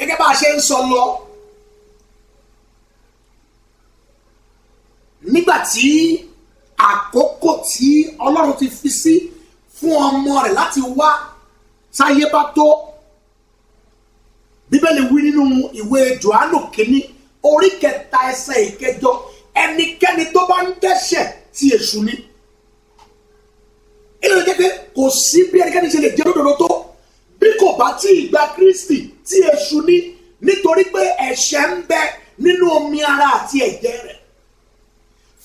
gẹ́gẹ́ bá a ṣe ń sọ lọ nígbà tí àkókò tí Ọlọ́run ti fi sí fún ọmọ rẹ̀ láti wá sáyé bá tó, Bíbélì wí nínú ìwé Jòhánù kínní orí 3 ẹsẹ̀ 9, ẹnikẹ́ni tó bá ń dẹ́ṣẹ̀ ti èṣù ni. ilé ìjẹ́ pé kò sí bí ẹnikẹ́ni ṣe lè jẹ́ lódodo tó bí kò bá tí ì gba Kristi tí èṣù ni, nítorí pé ẹ̀ṣẹ̀ ń bẹ nínú omi ara àti ẹ̀jẹ̀ rẹ̀.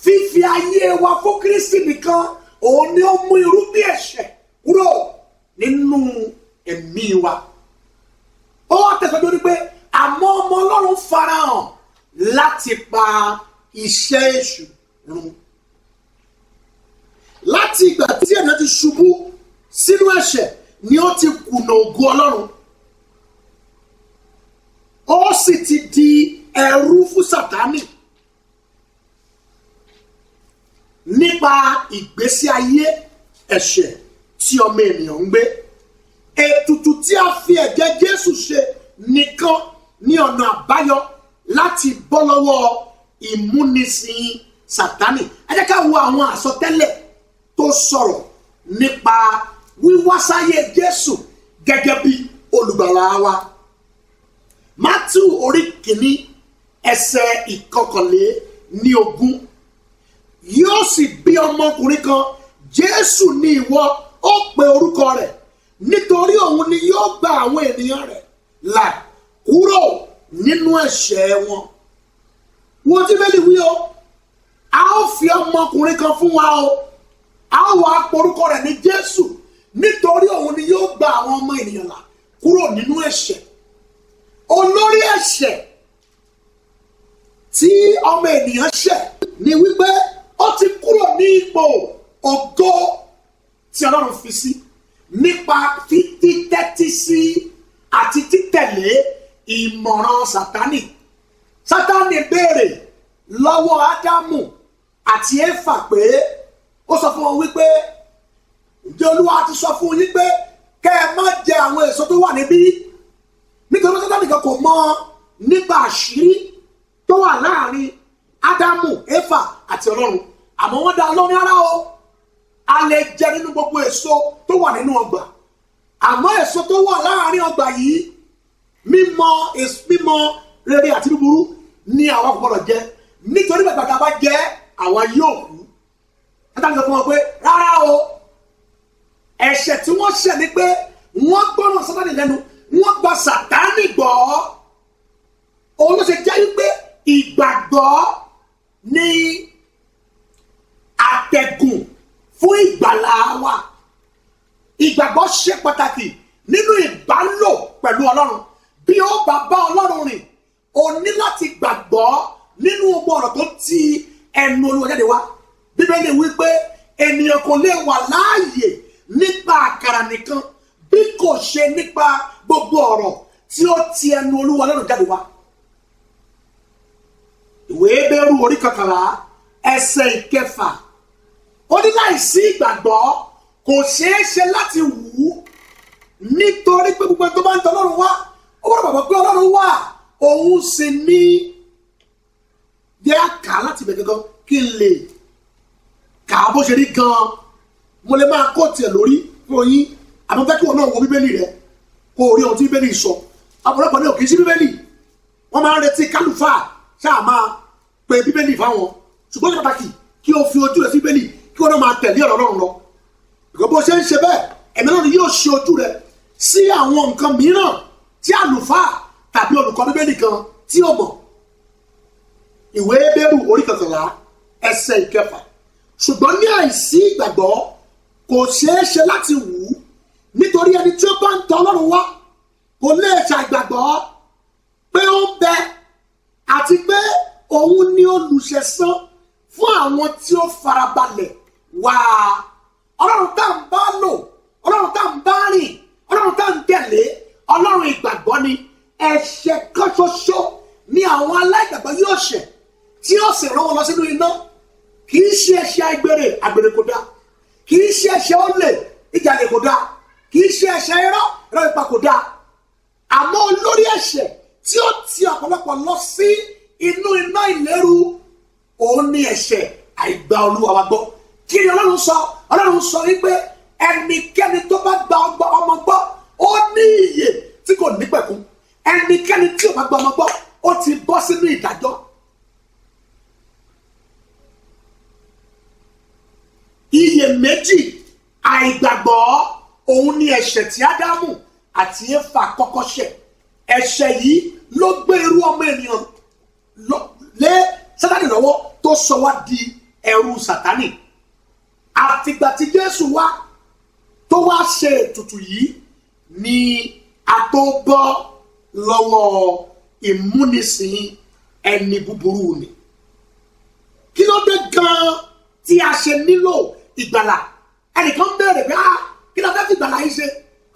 Fífi ayé wa fún Kristi nìkan òun ni ó mú irúgbìn ẹ̀ṣẹ̀ kúrò nínú ẹ̀mí wa. Ó wá tẹ̀síwájú ní pé àmọ́ ọmọ Ọlọ́run farahàn láti pa iṣẹ́ èṣù run. Láti ìgbà tí ẹ̀dá ti ṣubú sínú ẹ̀ṣẹ̀ ni ó ti kùnà ògo Ọlọ́run. Ó sì ti di ẹrú fún Sátánì nípa ìgbésí ayé ẹ̀ṣẹ̀ tí ọmọ ènìyàn ń gbé. Ètùtù tí a fi ẹ̀jẹ̀ Jésù ṣe nìkan ní ọ̀nà àbáyọ láti bọ́ lọ́wọ́ ìmúnisìn Sátánì. Ẹ jẹ́ ká wo àwọn àsọtẹ́lẹ̀ tó sọ̀rọ̀ nípa wíwá sáyé Jésù gẹ́gẹ́ bí olùgbàlà wa. Mátíù orí 1 ẹsẹ̀ 21. Yóò sì bí ọmọkùnrin kan, Jésù ní ìwọ ó pe orúkọ rẹ̀, nítorí òun ni yóò gba àwọn ènìyàn rẹ̀ là kúrò nínú ẹ̀ṣẹ̀ wọn. Wọ́n ti bẹ́ẹ̀ lè wí o, a ó fi ọmọkùnrin kan fún wa o, a ó wá pe orúkọ rẹ̀ ní Jésù, nítorí òun ni yóò gba àwọn ọmọ ènìyàn là kúrò nínú ẹ̀ṣẹ̀. Olórí ẹ̀ṣẹ̀ tí ọmọ ènìyàn ṣẹ̀ ni wípé ó ti kúrò ní ipò ògo tí Ọlọ́run fi sí nípa títẹ́tí sí àti títẹ̀lé ìmọ̀ràn Sátánì. Sátánì béèrè lọ́wọ́ Ádámù àti Éfà pé ó sọ fún wọn wípé ǹjẹ́ Olúwa ti sọ fún yín pé kẹ́ ẹ má jẹ àwọn èso tó wà níbí? Nítorí Sátánì kan kò mọ̀ nípa àṣírí tó wà láàrin Ádámù, Éfà àti Ọlọ́run, àmọ́ wọ́n dá Ọlọ́run rárá o, a lè jẹ nínú gbogbo èso tó wà nínú ọgbà, àmọ́ èso tó wà láàrin ọgbà yìí mímọ́ rere àti búburú ni àwa kò gbọdọ̀ jẹ, nítorí bàbá tá a bá jẹ àwa yóò kú. Sátánì sọ fún wọn pé rárá o, ẹ̀ṣẹ̀ tí wọ́n ṣẹ̀ ni pé wọ́n gbọ́ràn Sátánì lẹ́nu, wọ́n gba Sátánì gbọ́. Òun ló ṣe jẹ́ wípé ìgbàgbọ́ ní àtẹ̀gùn fún ìgbàlà wa. Ìgbàgbọ́ ṣe pàtàkì nínú ìbálò pẹ̀lú Ọlọ́run. Bí ó bá bá Ọlọ́run rìn, o ní láti gbàgbọ́ nínú gbogbo ọ̀rọ̀ tó ti ẹnu Olúwa jáde wá. Bíbélì wípé ènìyàn kò lè wà láàyè nípa àkàrà nìkan bí kò ṣe nípa gbogbo ọ̀rọ̀ tí ó ti ẹnu Olúwa Ọlọ́run jáde wá. Ìwé Hébérù orí 11 ẹsẹ̀ 9. Ó ní láìsí ìgbàgbọ́ kò ṣeé ṣe láti wù ú, nítorí pé gbogbo tó bá ń tọ̀ Ọlọ́run wá ó wọ́n bàbá pé Ọlọ́run wà, òun sì ní bí a kà á láti bẹ̀ gangan kí n lè kà á bó ṣe rí gan-an. Mo lè máa kó tiẹ̀ lórí fún yín, àmọ́ fẹ́ kí wọn náà wo Bíbélì rẹ kó o rí ohun tí Bíbélì sọ. Ọ̀pọ̀lọpọ̀ ní òkè sí Bíbélì, wọ́n máa ń retí kálùfà ṣáà máa pe Bíbélì fáwọn, ṣùgbọ́n pàtàkì kí o fi ojú rẹ sí Bíbélì kí wọn náà máa tẹ̀lé ọ̀rọ̀ Ọlọ́run lọ. Ìgbà bó ṣe ń ṣe bẹ́ẹ̀, ẹ̀mí náà ni yóò ṣe ojú rẹ sí àwọn nǹkan mìíràn tí àlùfáà tàbí olùkọ́ Bíbélì kan tí ó mọ̀. Ìwé Hébérù orí 11 ẹsẹ̀ 9. Ṣùgbọ́n ní àìsí ìgbàgbọ́ kò ṣeé ṣe láti wù ú, nítorí ẹni tí ó bá ń tọ̀ Ọlọ́run wá kò lè ṣàìgbàgbọ́ pé ó ń bẹ àti pé òun ni olùṣẹ̀san fún àwọn tí ó farabalẹ̀ wá. Ọlọ́run tá à ń bá lò, Ọlọ́run tá à ń bá rìn, Ọlọ́run tá à ń tẹ̀lé, Ọlọ́run ìgbàgbọ́ ni. Ẹ̀ṣẹ̀ kan ṣoṣo ni àwọn aláìgbàgbọ́ yóò ṣẹ̀ tí yóò sì rán wọn lọ sínú iná. Kì í ṣe ẹ̀ṣẹ̀ àgbèrè kò dáa, kì í ṣe ẹ̀ṣẹ̀ olè ìjàlè kò dáa, kì í ṣe ẹ̀ṣẹ̀ irọ́ ìpa kò dáa. Àmọ́ olórí ẹ̀ṣẹ̀ tí ó ti ọ̀pọ̀lọpọ̀ lọ sí inú iná ìléru òun ni ẹ̀ṣẹ̀ àìgbà Olúwa wa gbọ́. Kí ni Ọlọ́run sọ? Ọlọ́run sọ wípé ẹnikẹ́ni tó bá gba ọmọ gbọ́ ó ní ìyè tí kò ní pẹ̀kun. Ẹnikẹ́ni tí ò bá gba ọmọ gbọ́ ó ti bọ́ sínú ìdájọ́. Iyèméjì àìgbàgbọ́ òun ni ẹ̀ṣẹ̀ tí Ádámù àti Éfà kọ́kọ́ ṣẹ̀. Ẹ̀ṣẹ̀ yìí ló gbé irú ọmọ ènìyàn lé Sátánì lọ́wọ́ tó sọ wá di ẹrú Sátánì. Àfìgbà tí Jésù wá tó wá ṣe ètùtù yìí ni a tó bọ́ lọ́wọ́ ìmúnisìn ẹni búburú ni. Kí ló dé gan-an tí a ṣe nílò ìgbàlà? Ẹnìkan bẹ̀rẹ̀ pé kí ló fẹ́ fi ìgbàlà yìí ṣe?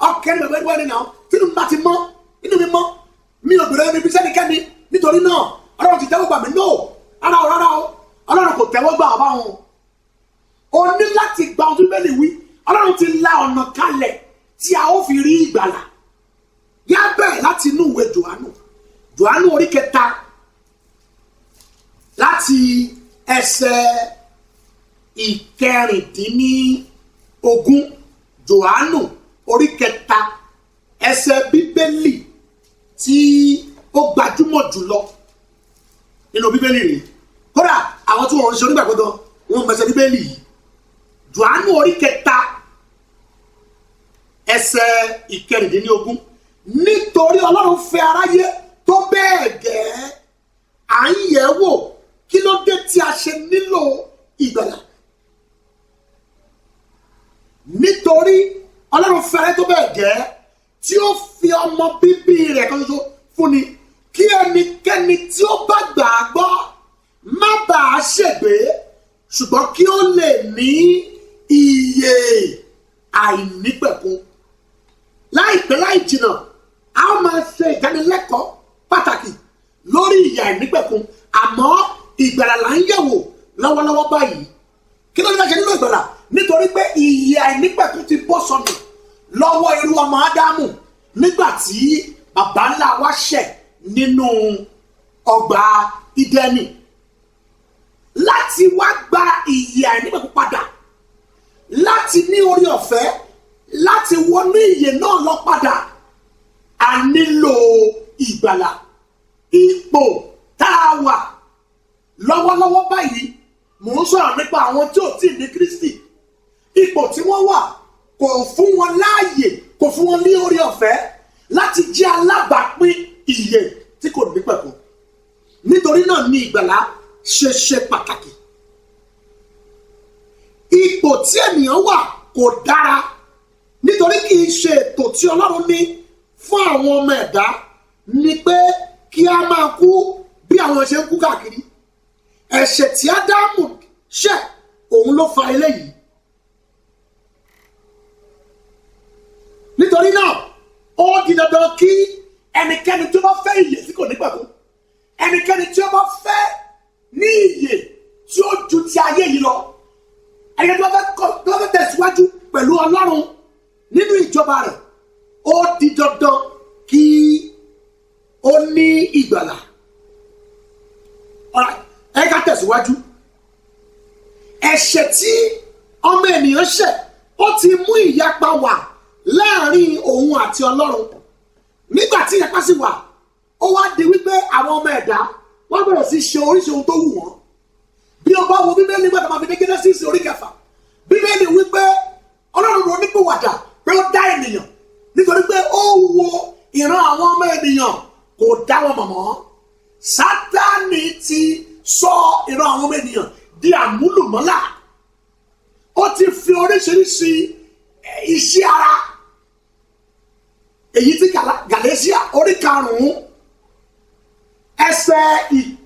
Ọkẹ́ mi bẹ̀rẹ̀ wẹ́ni náà tí inú mi bá ti mọ́ inú mi mọ́ mi ò bẹ̀rẹ̀ níbi sẹ́nikẹ́ni nítorí náà Ọlọ́run ti tẹ́wọ́ gbà mí. No, rárá o Ọlọ́run kò tẹ́wọ́ gbà ọba wọn. O ní láti gba ọdún mẹ́lì wí. Ọlọ́run ti la ọ̀nà kalẹ̀ tí a ó fi rí ìgbàlà. Yá bẹ̀rẹ̀ láti inú ìwé Jòhánù orí 3 láti ẹsẹ̀ 19. Jòhánù orí 3 ẹsẹ̀ Bíbélì tí ó gbajúmọ̀ jùlọ nínú Bíbélì rèé. Kódà àwọn tí wọ́n ń ṣe onígbàgbọ́ gan wọ́n mẹsẹ̀ Bíbélì yìí. Jòhánù orí 3 ẹsẹ̀ 19. Nítorí Ọlọ́run fẹ́ aráyé tó bẹ́ẹ̀ gẹ́ à ń yẹ̀ wò kí ló dé tí a ṣe nílò ìgbàlà. Nítorí Ọlọ́run fẹ́ aráyé tó bẹ́ẹ̀ gẹ́ tí ó fi ọmọ bíbí rẹ̀ kan ṣoṣo fúnni kí ẹnikẹ́ni tí ó bá gbà á gbọ́ má bàa ṣègbé ṣùgbọ́n kí ó lè ní ìyè àìnípẹ̀kun. Láìpẹ́ láì jìnnà a ó máa ṣe ìdánilẹ́kọ̀ọ́ pàtàkì lórí ìyè àìnípẹ̀kun, àmọ́ ìgbàlà là ń yẹ̀wò lọ́wọ́lọ́wọ́ báyìí. Kí ló ní ká ṣe nínú ìgbàlà? Nítorí pé ìyè àìnípẹ̀kun ti bọ́ sọnù lọ́wọ́ irú ọmọ Ádámù nígbà tí bàbá ńlá wa ṣẹ̀ nínú ọgbà Ídẹ́nì. Láti wá gba ìyè àìnípẹ̀kun padà, láti ní orí ọ̀fẹ́ láti wọnú ìyè náà lọ padà, a nílò ìgbàlà. Ipò tá a wà lọ́wọ́lọ́wọ́ báyìí, mò ń sọ̀rọ̀ nípa àwọn tí ò tí ì ní Kristi. Ipò tí wọ́n wà kò fún wọn láàyè, kò fún wọn ní orí ọ̀fẹ́ láti jẹ́ alábàápín ìyè tí kò ní pẹ̀kun. Nítorí náà ni ìgbàlà ṣe pàtàkì. Ipò tí ènìyàn wà kò dára, nítorí kì í ṣe ètò tí Ọlọ́run ní fún àwọn ọmọ ẹ̀dá ni pé kí a máa kú bí àwọn ṣe ń kú káàkiri. Ẹ̀ṣẹ̀ tí Ádámù ṣẹ̀ òun ló fa eléyìí. Nítorí náà ó di dandan kí ẹnikẹ́ni tí ó bá fẹ́ ìyè tí kò ní pẹ̀kun, ẹnikẹ́ni tí ó bá fẹ́ ní ìyè tí ó ju ti ayé yìí lọ, ẹnikẹ́ni tí ó fẹ́ tẹ̀síwájú pẹ̀lú Ọlọ́run nínú ìjọba rẹ̀, ó di dandan kí ó ní ìgbàlà. Ẹ ká tẹ̀síwájú. Ẹ̀ṣẹ̀ tí ọmọ ènìyàn ṣẹ̀ ó ti mú ìyapa wà láàrin òun àti Ọlọ́run. Nígbà tí ìyapa sì wà, ó wá di wípé àwọn ọmọ ẹ̀dá wọ́n bẹ̀rẹ̀ sí ṣe oríṣi ohun tó wù wọ́n. Bí o bá wo Bíbélì nígbà tó máa fi dé Genesis orí 6, Bíbélì wípé Ọlọ́run ronú pìwàdà pé ó dá ènìyàn nítorí pé ó wo ìran àwọn ọmọ ènìyàn kò dá wọn mọ̀ mọ́. Sátánì ti sọ ìran àwọn ọmọ ènìyàn di àmúlùmọ́là. Ó ti fi oríṣiríṣi iṣẹ́ ara, èyí tí Gàlátíà orí 5 ẹsẹ̀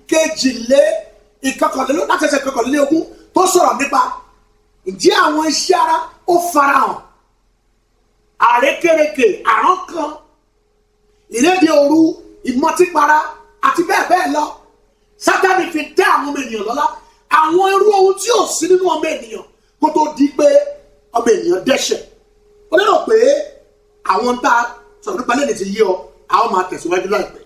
21 tó sọ̀rọ̀ nípa ǹjẹ́ àwọn iṣẹ́ ara ó farahàn. Àrékérekè, àrán kan, ìrédè òru, ìmọtípara àti bẹ́ẹ̀ bẹ́ẹ̀ lọ. Sátánì fi dá àwọn ọmọ ènìyàn lọ́lá, àwọn irú ohun tí ò sí nínú ọmọ ènìyàn kó tó di pé ọmọ ènìyàn dẹ́ṣẹ̀. Ó lérò pé àwọn tá a sọ̀rọ̀ nípa lẹ́yìn tí yé ọ, a ó máa tẹ̀síwájú láìpẹ́.